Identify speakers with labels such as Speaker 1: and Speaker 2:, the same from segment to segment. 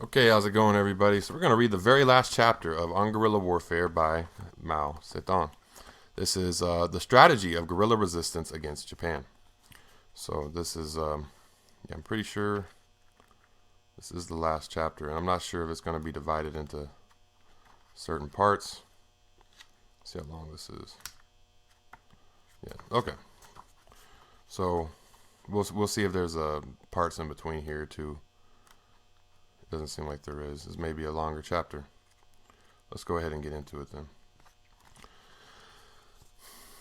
Speaker 1: Okay, how's it going, everybody? So we're going to read the very last chapter of On Guerrilla Warfare by Mao Zedong. This is the strategy of guerrilla resistance against Japan. So this is, I'm pretty sure this is the last chapter, and I'm not sure if it's going to be divided into certain parts. Let's see how long this is. Yeah, okay. So we'll see if there's parts in between here too. Doesn't seem like there is. This may be a longer chapter. Let's go ahead and get into it then.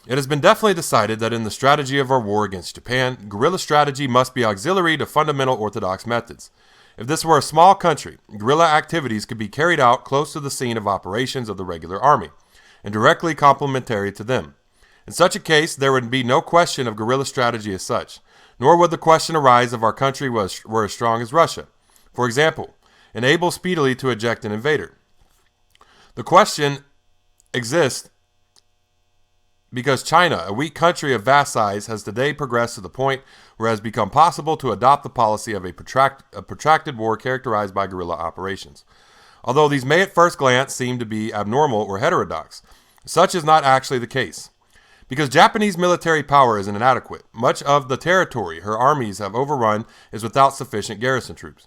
Speaker 1: It has been definitely decided that in the strategy of our war against Japan, guerrilla strategy must be auxiliary to fundamental orthodox methods. If this were a small country, guerrilla activities could be carried out close to the scene of operations of the regular army, and directly complementary to them. In such a case, there would be no question of guerrilla strategy as such, nor would the question arise if our country were as strong as Russia. For example, and able speedily to eject an invader. The question exists because China, a weak country of vast size, has today progressed to the point where it has become possible to adopt the policy of a protracted war characterized by guerrilla operations. Although these may at first glance seem to be abnormal or heterodox, such is not actually the case. Because Japanese military power is inadequate, much of the territory her armies have overrun is without sufficient garrison troops.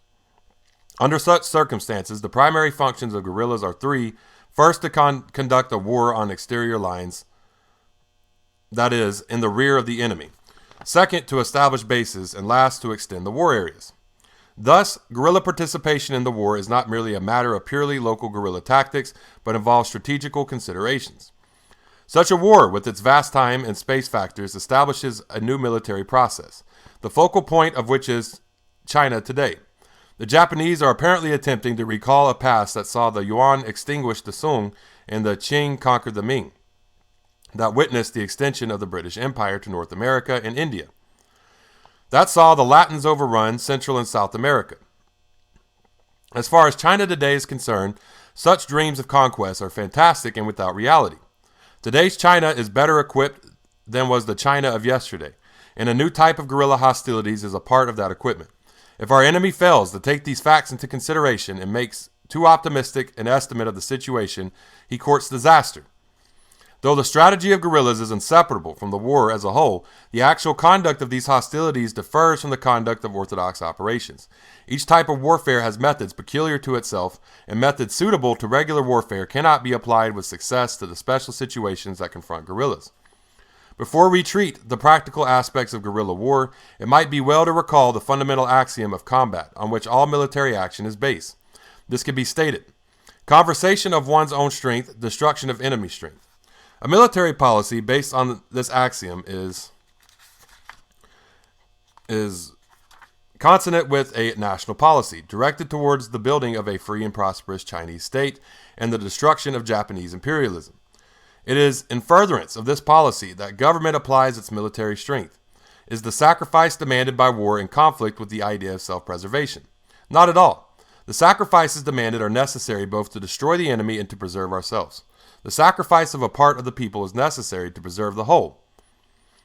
Speaker 1: Under such circumstances, the primary functions of guerrillas are three. First, to conduct a war on exterior lines, that is, in the rear of the enemy. Second, to establish bases, and last, to extend the war areas. Thus, guerrilla participation in the war is not merely a matter of purely local guerrilla tactics, but involves strategical considerations. Such a war, with its vast time and space factors, establishes a new military process, the focal point of which is China today. The Japanese are apparently attempting to recall a past that saw the Yuan extinguish the Sung and the Qing conquer the Ming, that witnessed the extension of the British Empire to North America and India, that saw the Latins overrun Central and South America. As far as China today is concerned, such dreams of conquest are fantastic and without reality. Today's China is better equipped than was the China of yesterday, and a new type of guerrilla hostilities is a part of that equipment. If our enemy fails to take these facts into consideration and makes too optimistic an estimate of the situation, he courts disaster. Though the strategy of guerrillas is inseparable from the war as a whole, the actual conduct of these hostilities differs from the conduct of orthodox operations. Each type of warfare has methods peculiar to itself, and methods suitable to regular warfare cannot be applied with success to the special situations that confront guerrillas. Before we treat the practical aspects of guerrilla war, it might be well to recall the fundamental axiom of combat on which all military action is based. This can be stated: conservation of one's own strength, destruction of enemy strength. A military policy based on this axiom is consonant with a national policy directed towards the building of a free and prosperous Chinese state and the destruction of Japanese imperialism. It is in furtherance of this policy that government applies its military strength. Is the sacrifice demanded by war in conflict with the idea of self-preservation? Not at all. The sacrifices demanded are necessary both to destroy the enemy and to preserve ourselves. The sacrifice of a part of the people is necessary to preserve the whole.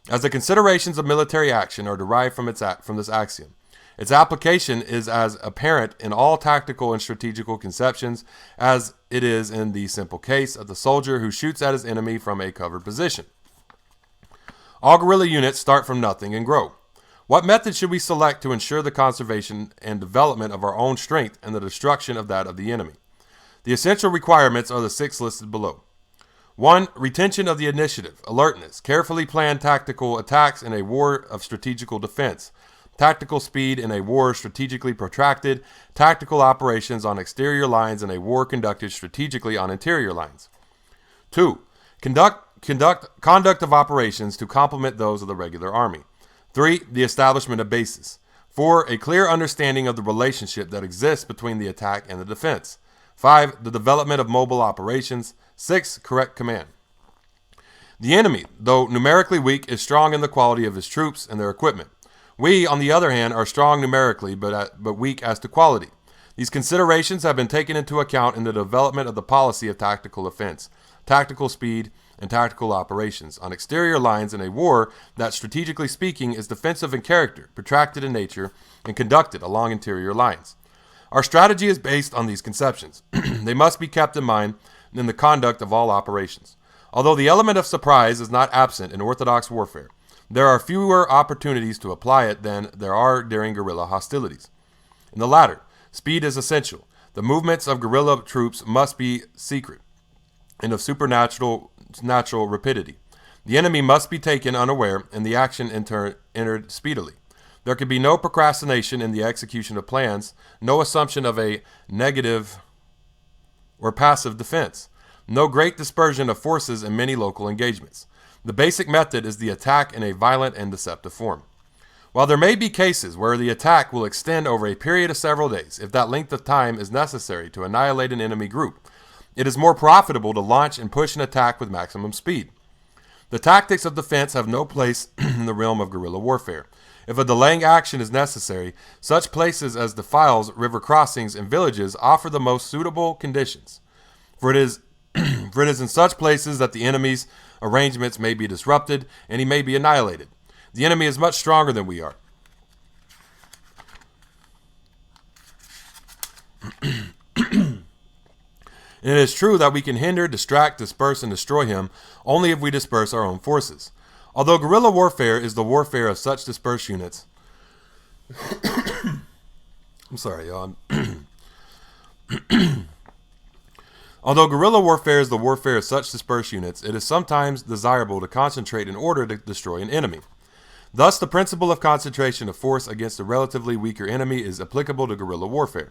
Speaker 1: As the considerations of military action are derived from this axiom, its application is as apparent in all tactical and strategical conceptions as it is in the simple case of the soldier who shoots at his enemy from a covered position. All guerrilla units start from nothing and grow. What method should we select to ensure the conservation and development of our own strength and the destruction of that of the enemy? The essential requirements are the six listed below. 1. Retention of the initiative, alertness, carefully planned tactical attacks in a war of strategical defense, tactical speed in a war strategically protracted, tactical operations on exterior lines in a war conducted strategically on interior lines. 2. Conduct of operations to complement those of the regular army. 3. The establishment of bases. 4. A clear understanding of the relationship that exists between the attack and the defense. 5. The development of mobile operations. 6. Correct command. The enemy, though numerically weak, is strong in the quality of his troops and their equipment. We, on the other hand, are strong numerically but weak as to quality. These considerations have been taken into account in the development of the policy of tactical offense, tactical speed, and tactical operations on exterior lines in a war that, strategically speaking, is defensive in character, protracted in nature, and conducted along interior lines. Our strategy is based on these conceptions. They must be kept in mind in the conduct of all operations. Although the element of surprise is not absent in orthodox warfare, there are fewer opportunities to apply it than there are during guerrilla hostilities. In the latter, speed is essential. The movements of guerrilla troops must be secret and of supernatural rapidity. The enemy must be taken unaware and the action entered speedily. There can be no procrastination in the execution of plans, no assumption of a negative or passive defense, no great dispersion of forces in many local engagements. The basic method is the attack in a violent and deceptive form. While there may be cases where the attack will extend over a period of several days, if that length of time is necessary to annihilate an enemy group, it is more profitable to launch and push an attack with maximum speed. The tactics of defense have no place in the realm of guerrilla warfare. If a delaying action is necessary, such places as defiles, river crossings, and villages offer the most suitable conditions. For it is in such places that the enemy's arrangements may be disrupted and he may be annihilated. The enemy is much stronger than we are. And it is true that we can hinder, distract, disperse, and destroy him only if we disperse our own forces. Although guerrilla warfare is the warfare of such dispersed units, I'm sorry, y'all. Although guerrilla warfare is the warfare of such dispersed units, it is sometimes desirable to concentrate in order to destroy an enemy. Thus, the principle of concentration of force against a relatively weaker enemy is applicable to guerrilla warfare.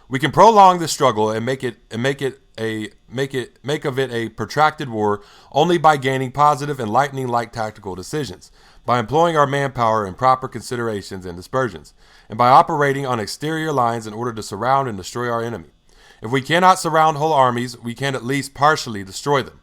Speaker 1: We can prolong the struggle and make of it a protracted war only by gaining positive and lightning-like tactical decisions, by employing our manpower in proper considerations and dispersions, and by operating on exterior lines in order to surround and destroy our enemy. If we cannot surround whole armies, we can at least partially destroy them.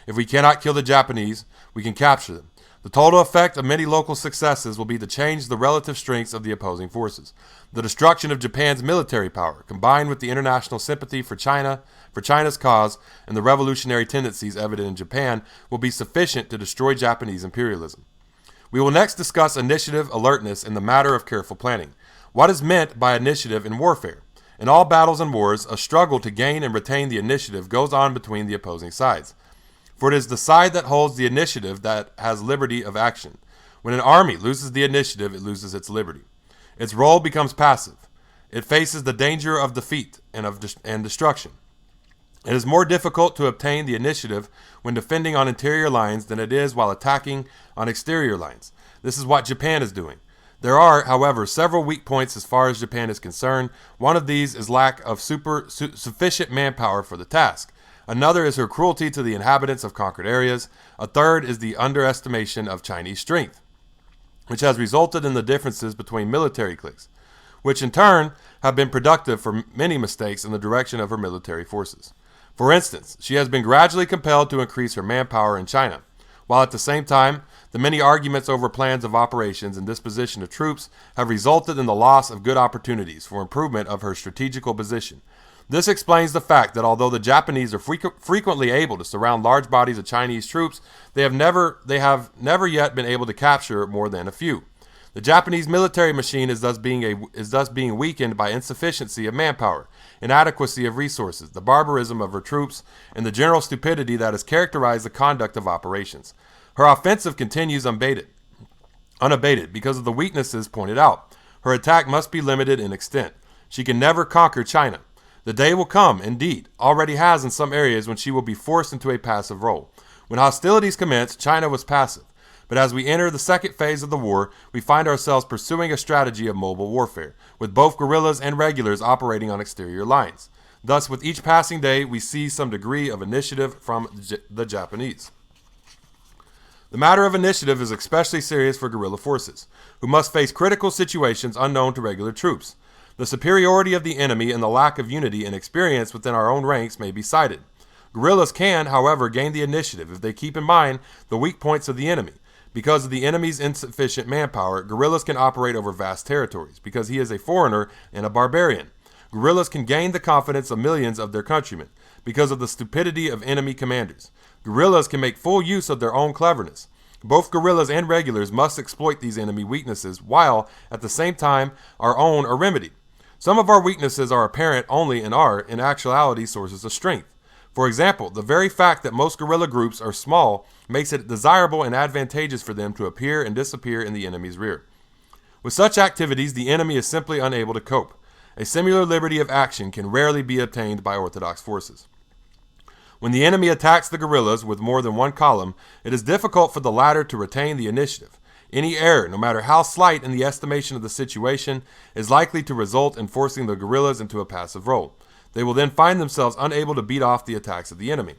Speaker 1: If we cannot kill the Japanese, we can capture them. The total effect of many local successes will be to change the relative strengths of the opposing forces. The destruction of Japan's military power, combined with the international sympathy for China's cause, and the revolutionary tendencies evident in Japan, will be sufficient to destroy Japanese imperialism. We will next discuss initiative, alertness, and the matter of careful planning. What is meant by initiative in warfare? In all battles and wars, a struggle to gain and retain the initiative goes on between the opposing sides. For it is the side that holds the initiative that has liberty of action. When an army loses the initiative, it loses its liberty. Its role becomes passive. It faces the danger of defeat and destruction. It is more difficult to obtain the initiative when defending on interior lines than it is while attacking on exterior lines. This is what Japan is doing. There are, however, several weak points as far as Japan is concerned. One of these is lack of sufficient manpower for the task. Another is her cruelty to the inhabitants of conquered areas. A third is the underestimation of Chinese strength, which has resulted in the differences between military cliques, which in turn have been productive for many mistakes in the direction of her military forces. For instance, she has been gradually compelled to increase her manpower in China, while at the same time, the many arguments over plans of operations and disposition of troops have resulted in the loss of good opportunities for improvement of her strategical position. This explains the fact that although the Japanese are frequently able to surround large bodies of Chinese troops, they have never yet been able to capture more than a few. The Japanese military machine is thus being weakened by insufficiency of manpower, inadequacy of resources, the barbarism of her troops, and the general stupidity that has characterized the conduct of operations. Her offensive continues unabated because of the weaknesses pointed out. Her attack must be limited in extent. She can never conquer China. The day will come, indeed, already has in some areas, when she will be forced into a passive role. When hostilities commenced, China was passive. But as we enter the second phase of the war, we find ourselves pursuing a strategy of mobile warfare, with both guerrillas and regulars operating on exterior lines. Thus, with each passing day, we see some degree of initiative from the Japanese. The matter of initiative is especially serious for guerrilla forces, who must face critical situations unknown to regular troops. The superiority of the enemy and the lack of unity and experience within our own ranks may be cited. Guerrillas can, however, gain the initiative if they keep in mind the weak points of the enemy. Because of the enemy's insufficient manpower, guerrillas can operate over vast territories, because he is a foreigner and a barbarian. Guerrillas can gain the confidence of millions of their countrymen, because of the stupidity of enemy commanders. Guerrillas can make full use of their own cleverness. Both guerrillas and regulars must exploit these enemy weaknesses, while, at the same time, our own are remedied. Some of our weaknesses are apparent only and are, in actuality, sources of strength. For example, the very fact that most guerrilla groups are small makes it desirable and advantageous for them to appear and disappear in the enemy's rear. With such activities, the enemy is simply unable to cope. A similar liberty of action can rarely be obtained by orthodox forces. When the enemy attacks the guerrillas with more than one column, it is difficult for the latter to retain the initiative. Any error, no matter how slight in the estimation of the situation, is likely to result in forcing the guerrillas into a passive role. They will then find themselves unable to beat off the attacks of the enemy.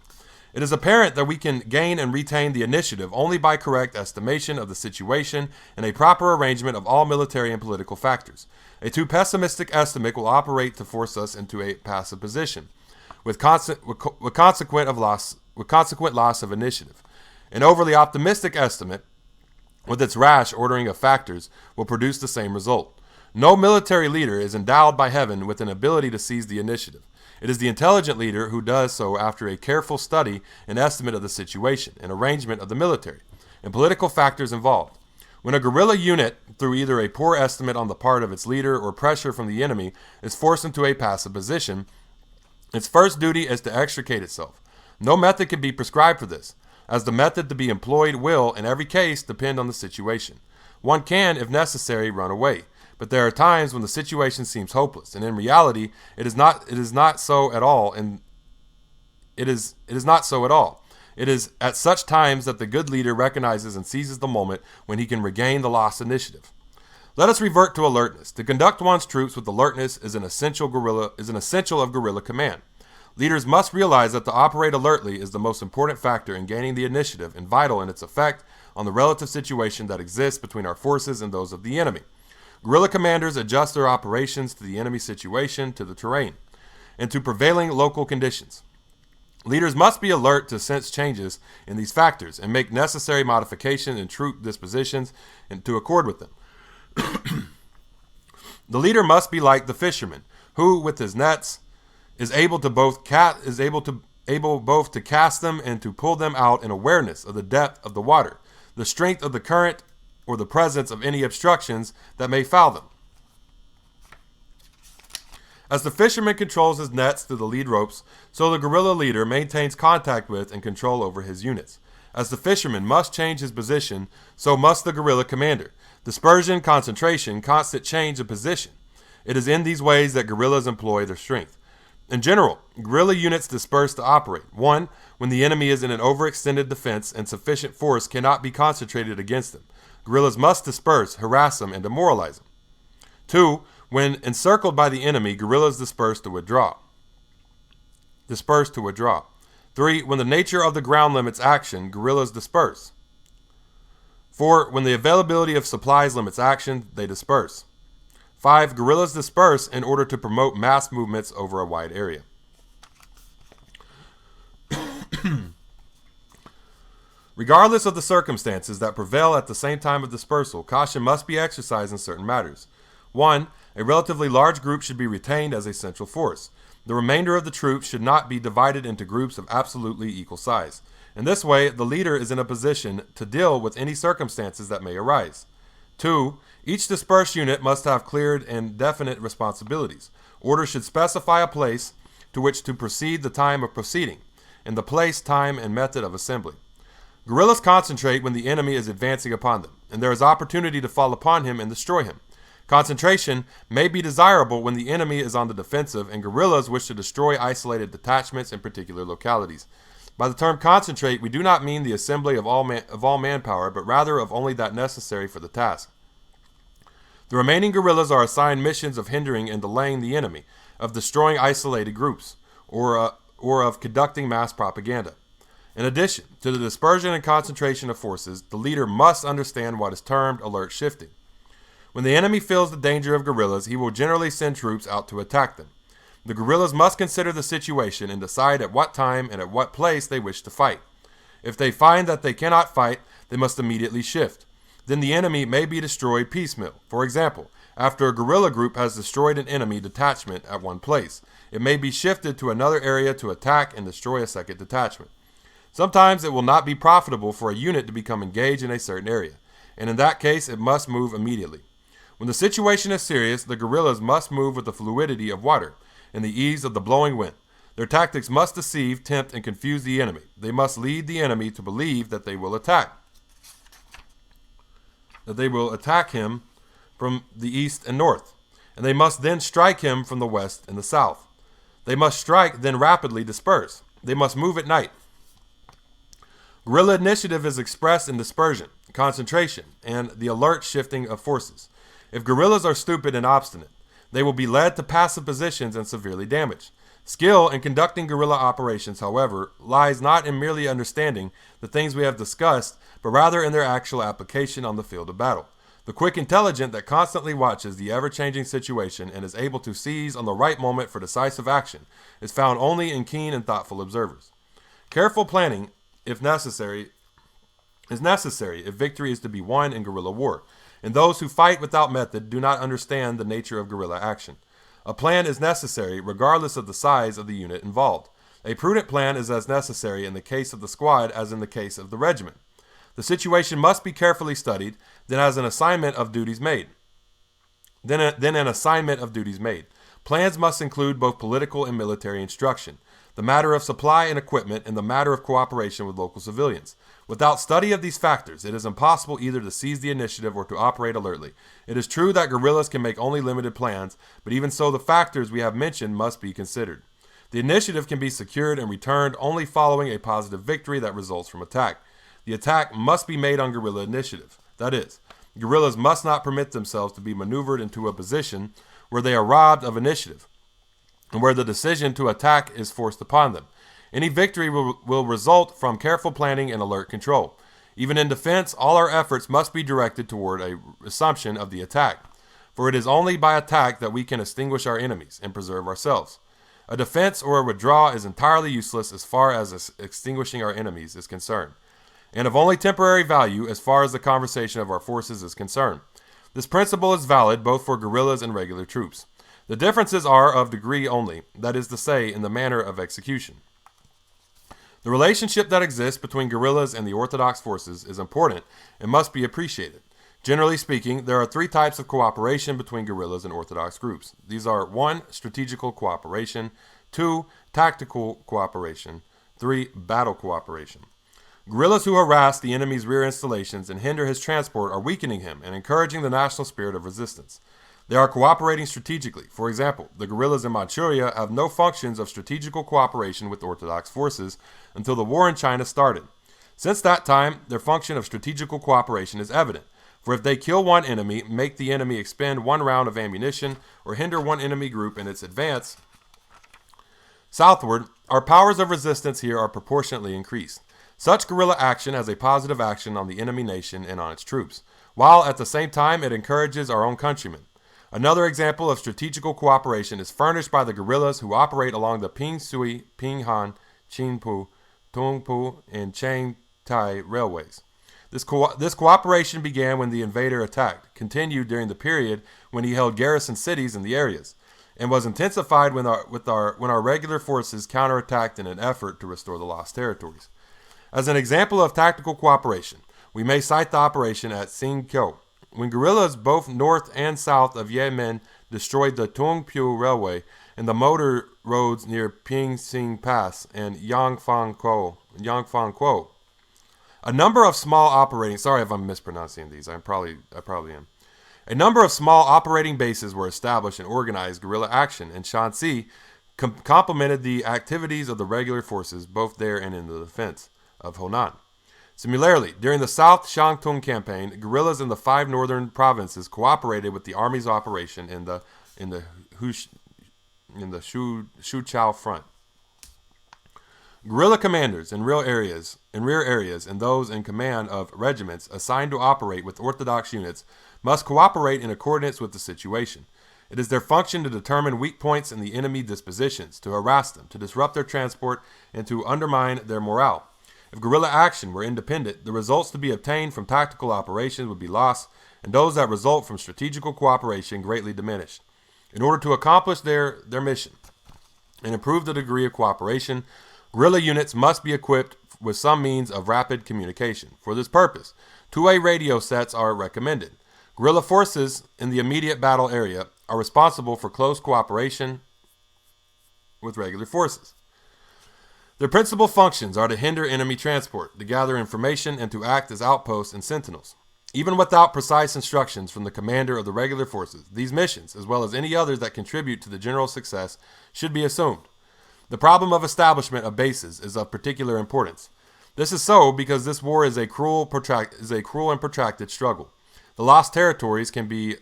Speaker 1: It is apparent that we can gain and retain the initiative only by correct estimation of the situation and a proper arrangement of all military and political factors. A too pessimistic estimate will operate to force us into a passive position, with consequent loss of initiative. An overly optimistic estimate, with its rash ordering of factors, will produce the same result. No military leader is endowed by heaven with an ability to seize the initiative. It is the intelligent leader who does so after a careful study and estimate of the situation, and arrangement of the military, and political factors involved. When a guerrilla unit, through either a poor estimate on the part of its leader or pressure from the enemy, is forced into a passive position, its first duty is to extricate itself. No method can be prescribed for this, as the method to be employed will, in every case, depend on the situation. One can, if necessary, run away, but there are times when the situation seems hopeless, and in reality, it is not so at all. It is at such times that the good leader recognizes and seizes the moment when he can regain the lost initiative. Let us revert to alertness. To conduct one's troops with alertness is an essential of guerrilla command. Leaders must realize that to operate alertly is the most important factor in gaining the initiative and vital in its effect on the relative situation that exists between our forces and those of the enemy. Guerrilla commanders adjust their operations to the enemy situation, to the terrain, and to prevailing local conditions. Leaders must be alert to sense changes in these factors and make necessary modifications in troop dispositions and to accord with them. The leader must be like the fisherman, who, with his nets, is able both to cast them and to pull them out in awareness of the depth of the water, the strength of the current, or the presence of any obstructions that may foul them. As the fisherman controls his nets through the lead ropes, so the guerrilla leader maintains contact with and control over his units. As the fisherman must change his position, so must the guerrilla commander. Dispersion, concentration, constant change of position. It is in these ways that guerrillas employ their strength. In general, guerrilla units disperse to operate. 1. When the enemy is in an overextended defense and sufficient force cannot be concentrated against them. Guerrillas must disperse, harass them, and demoralize them. 2. When encircled by the enemy, guerrillas disperse to withdraw. 3. When the nature of the ground limits action, guerrillas disperse. 4. When the availability of supplies limits action, they disperse. 5. Guerrillas disperse in order to promote mass movements over a wide area. Regardless of the circumstances that prevail at the same time of dispersal, caution must be exercised in certain matters. 1. A relatively large group should be retained as a central force. The remainder of the troops should not be divided into groups of absolutely equal size. In this way, the leader is in a position to deal with any circumstances that may arise. 2. Each dispersed unit must have clear and definite responsibilities. Orders should specify a place to which to proceed, the time of proceeding, and the place, time, and method of assembly. Guerrillas concentrate when the enemy is advancing upon them, and there is opportunity to fall upon him and destroy him. Concentration may be desirable when the enemy is on the defensive, and guerrillas wish to destroy isolated detachments in particular localities. By the term concentrate, we do not mean the assembly of all manpower, but rather of only that necessary for the task. The remaining guerrillas are assigned missions of hindering and delaying the enemy, of destroying isolated groups, or of conducting mass propaganda. In addition to the dispersion and concentration of forces, the leader must understand what is termed alert shifting. When the enemy feels the danger of guerrillas, he will generally send troops out to attack them. The guerrillas must consider the situation and decide at what time and at what place they wish to fight. If they find that they cannot fight, they must immediately shift. Then the enemy may be destroyed piecemeal. For example, after a guerrilla group has destroyed an enemy detachment at one place, it may be shifted to another area to attack and destroy a second detachment. Sometimes it will not be profitable for a unit to become engaged in a certain area, and in that case it must move immediately. When the situation is serious, the guerrillas must move with the fluidity of water and the ease of the blowing wind. Their tactics must deceive, tempt, and confuse the enemy. They must lead the enemy to believe that they will attack him from the east and north, and they must then strike him from the west and the south. They must strike, then rapidly disperse. They must move at night. Guerrilla initiative is expressed in dispersion, concentration, and the alert shifting of forces. If guerrillas are stupid and obstinate, they will be led to passive positions and severely damaged. Skill in conducting guerrilla operations, however, lies not in merely understanding the things we have discussed, but rather in their actual application on the field of battle. The quick intelligence that constantly watches the ever-changing situation and is able to seize on the right moment for decisive action is found only in keen and thoughtful observers. Careful planning, is necessary if victory is to be won in guerrilla war, and those who fight without method do not understand the nature of guerrilla action. A plan is necessary regardless of the size of the unit involved. A prudent plan is as necessary in the case of the squad as in the case of the regiment. The situation must be carefully studied, then an assignment of duties made. Plans must include both political and military instruction, the matter of supply and equipment, and the matter of cooperation with local civilians. Without study of these factors, it is impossible either to seize the initiative or to operate alertly. It is true that guerrillas can make only limited plans, but even so the factors we have mentioned must be considered. The initiative can be secured and returned only following a positive victory that results from attack. The attack must be made on guerrilla initiative. That is, guerrillas must not permit themselves to be maneuvered into a position where they are robbed of initiative, and where the decision to attack is forced upon them. Any victory will result from careful planning and alert control. Even in defense, all our efforts must be directed toward a resumption of the attack, for it is only by attack that we can extinguish our enemies and preserve ourselves. A defense or a withdrawal is entirely useless as far as extinguishing our enemies is concerned, and of only temporary value as far as the conservation of our forces is concerned. This principle is valid both for guerrillas and regular troops. The differences are of degree only, that is to say, in the manner of execution. The relationship that exists between guerrillas and the orthodox forces is important and must be appreciated. Generally speaking, there are three types of cooperation between guerrillas and orthodox groups. These are 1. Strategical cooperation, 2. Tactical cooperation, 3. Battle cooperation. Guerrillas who harass the enemy's rear installations and hinder his transport are weakening him and encouraging the national spirit of resistance. They are cooperating strategically. For example, the guerrillas in Manchuria have no functions of strategical cooperation with orthodox forces until the war in China started. Since that time, their function of strategical cooperation is evident, for if they kill one enemy, make the enemy expend one round of ammunition, or hinder one enemy group in its advance southward, our powers of resistance here are proportionately increased. Such guerrilla action has a positive action on the enemy nation and on its troops, while at the same time it encourages our own countrymen. Another example of strategical cooperation is furnished by the guerrillas who operate along the Pingsui, Pinghan, Qingpu, Tungpu, and Changtai railways. This cooperation began when the invader attacked, continued during the period when he held garrison cities in the areas, and was intensified when our regular forces counterattacked in an effort to restore the lost territories. As an example of tactical cooperation, we may cite the operation at Xingqiu, when guerrillas both north and south of Yemen destroyed the Tungpu railway and the motor roads near Pingsing Pass and Yangfangquo. A number of small operating sorry if I'm mispronouncing these. I probably am. A number of small operating bases were established and organized guerrilla action, and Shanxi complemented the activities of the regular forces both there and in the defense of Honan. Similarly, during the South Shantung campaign, guerrillas in the 5 northern provinces cooperated with the army's operation in the Shuchao front. Guerrilla commanders in rear areas and those in command of regiments assigned to operate with orthodox units must cooperate in accordance with the situation. It is their function to determine weak points in the enemy dispositions, to harass them, to disrupt their transport, and to undermine their morale. If guerrilla action were independent, the results to be obtained from tactical operations would be lost, and those that result from strategical cooperation greatly diminished. In order to accomplish their mission and improve the degree of cooperation, guerrilla units must be equipped with some means of rapid communication. For this purpose, two-way radio sets are recommended. Guerrilla forces in the immediate battle area are responsible for close cooperation with regular forces. Their principal functions are to hinder enemy transport, to gather information, and to act as outposts and sentinels. Even without precise instructions from the commander of the regular forces, these missions, as well as any others that contribute to the general success, should be assumed. The problem of establishment of bases is of particular importance. This is so because this war is a cruel and protracted struggle. The lost territories can be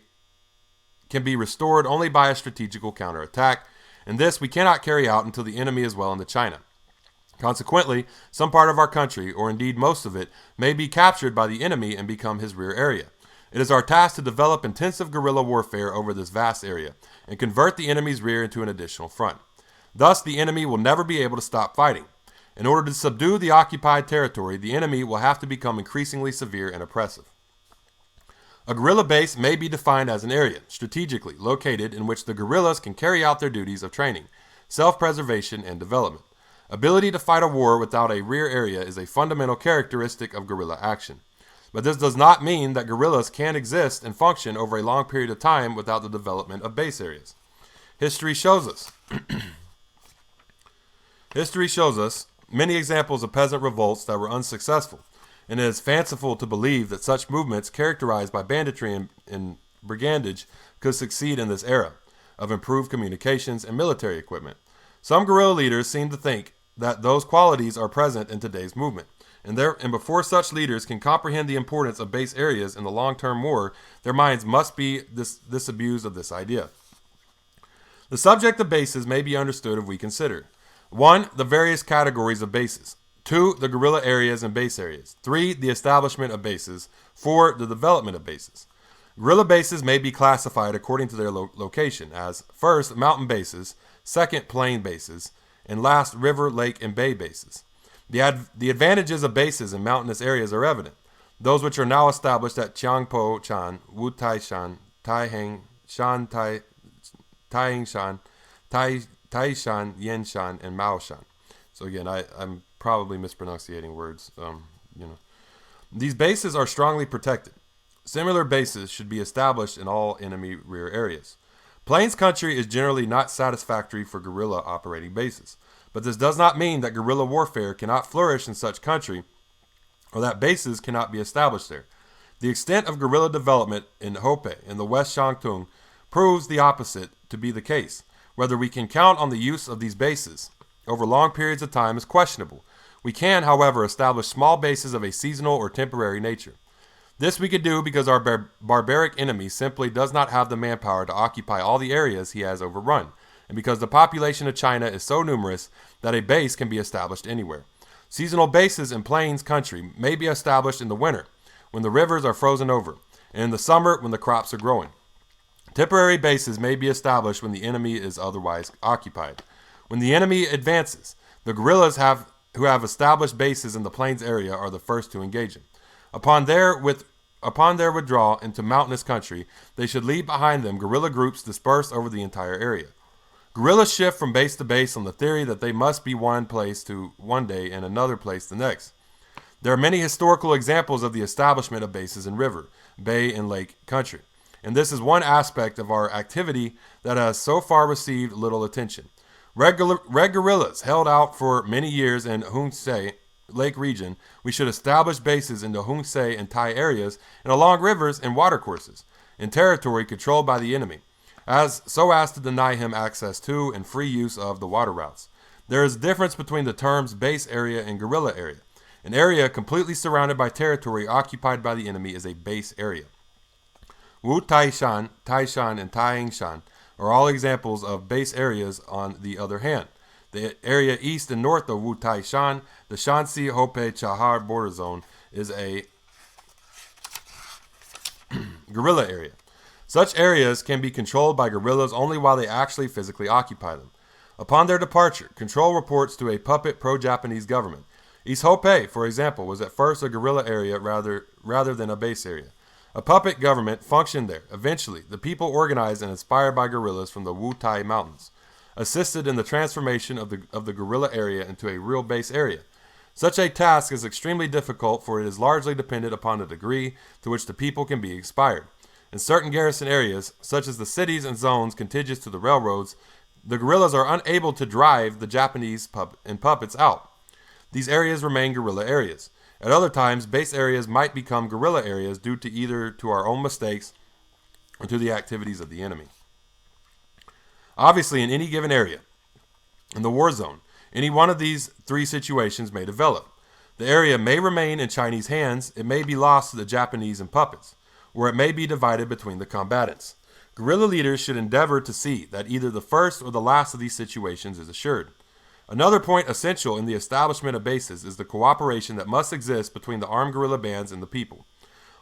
Speaker 1: restored only by a strategical counterattack, and this we cannot carry out until the enemy is well into China. Consequently, some part of our country, or indeed most of it, may be captured by the enemy and become his rear area. It is our task to develop intensive guerrilla warfare over this vast area and convert the enemy's rear into an additional front. Thus, the enemy will never be able to stop fighting. In order to subdue the occupied territory, the enemy will have to become increasingly severe and oppressive. A guerrilla base may be defined as an area, strategically located, in which the guerrillas can carry out their duties of training, self-preservation, and development. Ability to fight a war without a rear area is a fundamental characteristic of guerrilla action. But this does not mean that guerrillas can exist and function over a long period of time without the development of base areas. History shows us many examples of peasant revolts that were unsuccessful, and it is fanciful to believe that such movements characterized by banditry and brigandage could succeed in this era of improved communications and military equipment. Some guerrilla leaders seem to think that those qualities are present in today's movement, and before such leaders can comprehend the importance of base areas in the long-term war, their minds must be disabused of this idea. The subject of bases may be understood if we consider 1. The various categories of bases. 2. The guerrilla areas and base areas. 3. The establishment of bases. 4. The development of bases. Guerrilla bases may be classified according to their location as, first, mountain bases, second, plain bases, and last, river, lake, and bay bases. The advantages of bases in mountainous areas are evident. Those which are now established at Chiangpo-chan, Wu-Tai-shan, Tai-Heng-shan, Tai-Heng-shan, Tai-Shan, Yen-shan, and Mao-shan. So again, I'm probably mispronunciating words. These bases are strongly protected. Similar bases should be established in all enemy rear areas. Plains country is generally not satisfactory for guerrilla operating bases, but this does not mean that guerrilla warfare cannot flourish in such country or that bases cannot be established there. The extent of guerrilla development in Hopei in the West Shantung proves the opposite to be the case. Whether we can count on the use of these bases over long periods of time is questionable. We can, however, establish small bases of a seasonal or temporary nature. This we could do because our barbaric enemy simply does not have the manpower to occupy all the areas he has overrun, and because the population of China is so numerous that a base can be established anywhere. Seasonal bases in plains country may be established in the winter, when the rivers are frozen over, and in the summer when the crops are growing. Temporary bases may be established when the enemy is otherwise occupied. When the enemy advances, the guerrillas who have established bases in the plains area are the first to engage him. Upon their withdrawal into mountainous country, they should leave behind them guerrilla groups dispersed over the entire area. Guerrillas shift from base to base on the theory that they must be one place to one day and another place the next. There are many historical examples of the establishment of bases in river, bay, and lake country, and this is one aspect of our activity that has so far received little attention. Red guerrillas held out for many years in Hungsei Lake region. We should establish bases in the Hungsei and Tai areas and along rivers and watercourses in territory controlled by the enemy, so as to deny him access to and free use of the water routes. There is a difference between the terms base area and guerrilla area. An area completely surrounded by territory occupied by the enemy is a base area. Wu-Tai-shan, Tai-shan, and Tai-Heng-shan are all examples of base areas. On the other hand, the area east and north of Wu-Tai-shan, the Shanxi-Hopei-Chahar border zone, is a guerrilla area. Such areas can be controlled by guerrillas only while they actually physically occupy them. Upon their departure, control reports to a puppet pro-Japanese government. East Hopei, for example, was at first a guerrilla area rather than a base area. A puppet government functioned there. Eventually, the people organized and inspired by guerrillas from the Wu-Tai Mountains assisted in the transformation of the guerrilla area into a real base area. Such a task is extremely difficult, for it is largely dependent upon the degree to which the people can be inspired. In certain garrison areas, such as the cities and zones contiguous to the railroads, the guerrillas are unable to drive the Japanese puppets out. These areas remain guerrilla areas. At other times, base areas might become guerrilla areas due to either to our own mistakes or to the activities of the enemy. Obviously, in any given area, in the war zone, any one of these three situations may develop. The area may remain in Chinese hands, it may be lost to the Japanese and puppets, or it may be divided between the combatants. Guerrilla leaders should endeavor to see that either the first or the last of these situations is assured. Another point essential in the establishment of bases is the cooperation that must exist between the armed guerrilla bands and the people.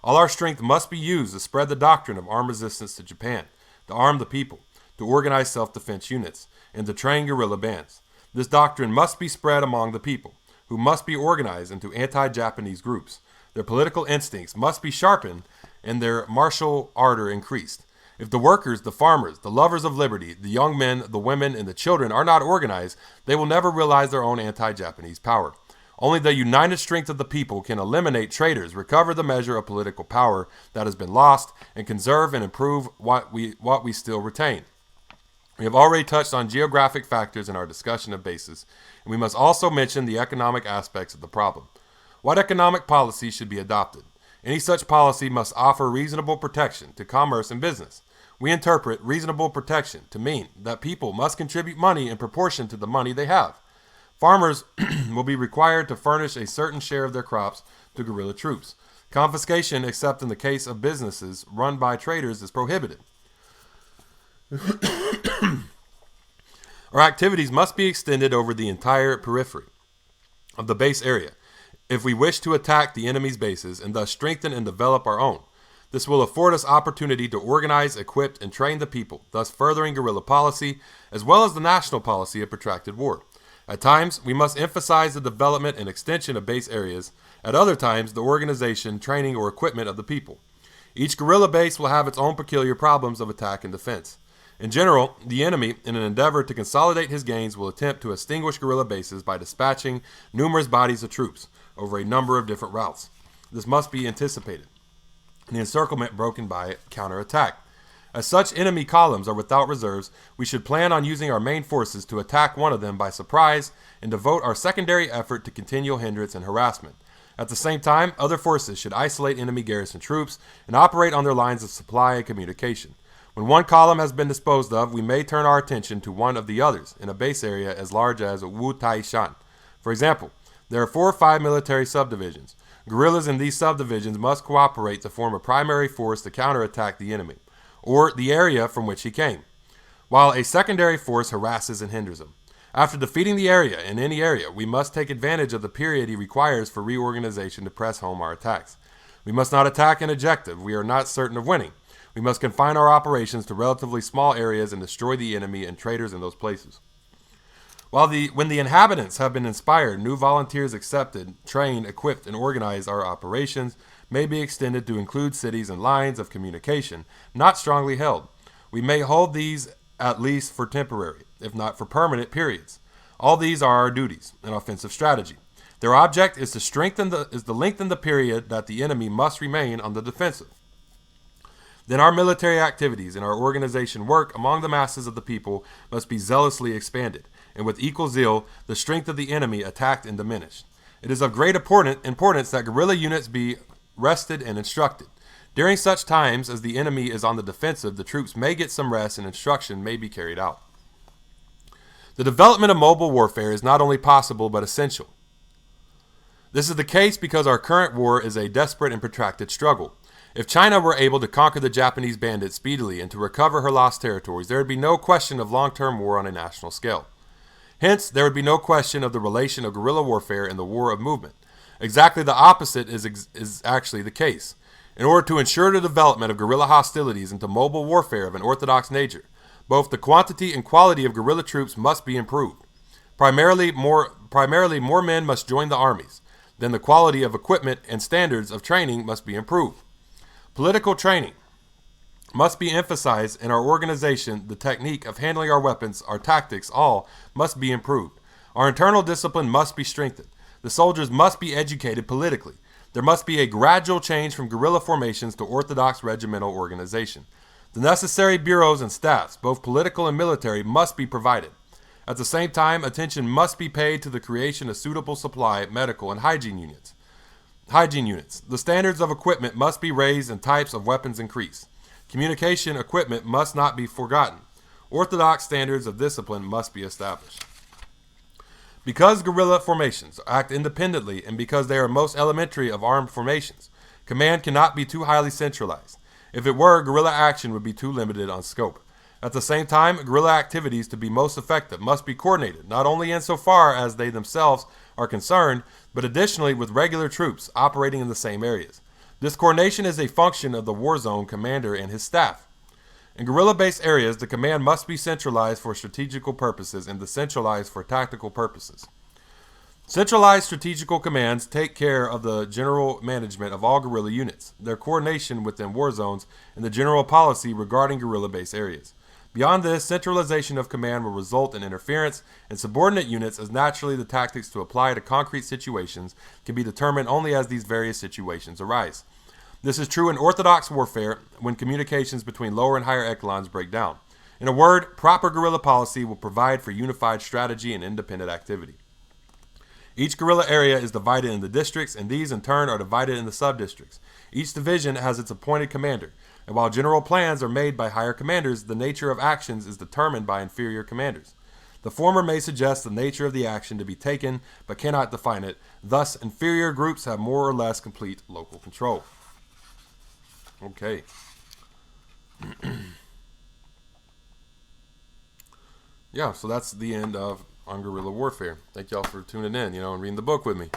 Speaker 1: All our strength must be used to spread the doctrine of armed resistance to Japan, to arm the people, to organize self-defense units, and to train guerrilla bands. This doctrine must be spread among the people, who must be organized into anti-Japanese groups. Their political instincts must be sharpened and their martial ardor increased. If the workers, the farmers, the lovers of liberty, the young men, the women, and the children are not organized, they will never realize their own anti-Japanese power. Only the united strength of the people can eliminate traitors, recover the measure of political power that has been lost, and conserve and improve what we still retain. We have already touched on geographic factors in our discussion of bases, and we must also mention the economic aspects of the problem. What economic policy should be adopted? Any such policy must offer reasonable protection to commerce and business. We interpret reasonable protection to mean that people must contribute money in proportion to the money they have. Farmers will be required to furnish a certain share of their crops to guerrilla troops. Confiscation, except in the case of businesses run by traders, is prohibited. Our activities must be extended over the entire periphery of the base area if we wish to attack the enemy's bases and thus strengthen and develop our own. This will afford us opportunity to organize, equip, and train the people, thus furthering guerrilla policy as well as the national policy of protracted war. At times, we must emphasize the development and extension of base areas. At other times, the organization, training, or equipment of the people. Each guerrilla base will have its own peculiar problems of attack and defense. In general, the enemy, in an endeavor to consolidate his gains, will attempt to extinguish guerrilla bases by dispatching numerous bodies of troops over a number of different routes. This must be anticipated, and the encirclement broken by counterattack. As such enemy columns are without reserves, we should plan on using our main forces to attack one of them by surprise and devote our secondary effort to continual hindrance and harassment. At the same time, other forces should isolate enemy garrison troops and operate on their lines of supply and communication. When one column has been disposed of, we may turn our attention to one of the others in a base area as large as Wu Tai Shan. For example, there are 4 or 5 military subdivisions. Guerrillas in these subdivisions must cooperate to form a primary force to counterattack the enemy, or the area from which he came, while a secondary force harasses and hinders him. After defeating the area in any area, we must take advantage of the period he requires for reorganization to press home our attacks. We must not attack an objective we are not certain of winning. We must confine our operations to relatively small areas and destroy the enemy and traitors in those places. When the inhabitants have been inspired, new volunteers accepted, trained, equipped, and organized, our operations may be extended to include cities and lines of communication not strongly held. We may hold these at least for temporary, if not for permanent periods. All these are our duties, an offensive strategy. Their object is to lengthen the period that the enemy must remain on the defensive. Then our military activities and our organization work among the masses of the people must be zealously expanded, and with equal zeal, the strength of the enemy attacked and diminished. It is of great importance that guerrilla units be rested and instructed. During such times as the enemy is on the defensive, the troops may get some rest and instruction may be carried out. The development of mobile warfare is not only possible but essential. This is the case because our current war is a desperate and protracted struggle. If China were able to conquer the Japanese bandits speedily and to recover her lost territories, there would be no question of long-term war on a national scale. Hence, there would be no question of the relation of guerrilla warfare and the war of movement. Exactly the opposite is actually the case. In order to ensure the development of guerrilla hostilities into mobile warfare of an orthodox nature, both the quantity and quality of guerrilla troops must be improved. Primarily, more men must join the armies. Then the quality of equipment and standards of training must be improved. Political training must be emphasized in our organization. The technique of handling our weapons, our tactics, all must be improved. Our internal discipline must be strengthened. The soldiers must be educated politically. There must be a gradual change from guerrilla formations to orthodox regimental organization. The necessary bureaus and staffs, both political and military, must be provided. At the same time, attention must be paid to the creation of suitable supply, medical, and hygiene units. The standards of equipment must be raised and types of weapons increased. Communication equipment must not be forgotten. Orthodox standards of discipline must be established. Because guerrilla formations act independently and because they are most elementary of armed formations, command cannot be too highly centralized. If it were, guerrilla action would be too limited on scope. At the same time, guerrilla activities to be most effective must be coordinated, not only insofar as they themselves are concerned, but additionally with regular troops operating in the same areas. This coordination is a function of the war zone commander and his staff. In guerrilla-based areas, the command must be centralized for strategical purposes and decentralized for tactical purposes. Centralized strategical commands take care of the general management of all guerrilla units, their coordination within war zones, and the general policy regarding guerrilla-based areas. Beyond this, centralization of command will result in interference in subordinate units, as naturally the tactics to apply to concrete situations can be determined only as these various situations arise. This is true in orthodox warfare when communications between lower and higher echelons break down. In a word, proper guerrilla policy will provide for unified strategy and independent activity. Each guerrilla area is divided into districts, and these in turn are divided into sub-districts. Each division has its appointed commander, and while general plans are made by higher commanders, the nature of actions is determined by inferior commanders. The former may suggest the nature of the action to be taken, but cannot define it. Thus, inferior groups have more or less complete local control. Okay. Yeah, so that's the end of On Guerrilla Warfare. Thank y'all for tuning in, and reading the book with me.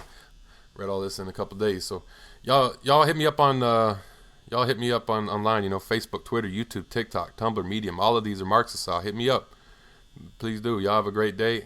Speaker 1: Read all this in a couple days. So y'all hit me up on online, Facebook, Twitter, YouTube, TikTok, Tumblr, Medium. All of these are Marxists. Hit me up. Please do. Y'all have a great day.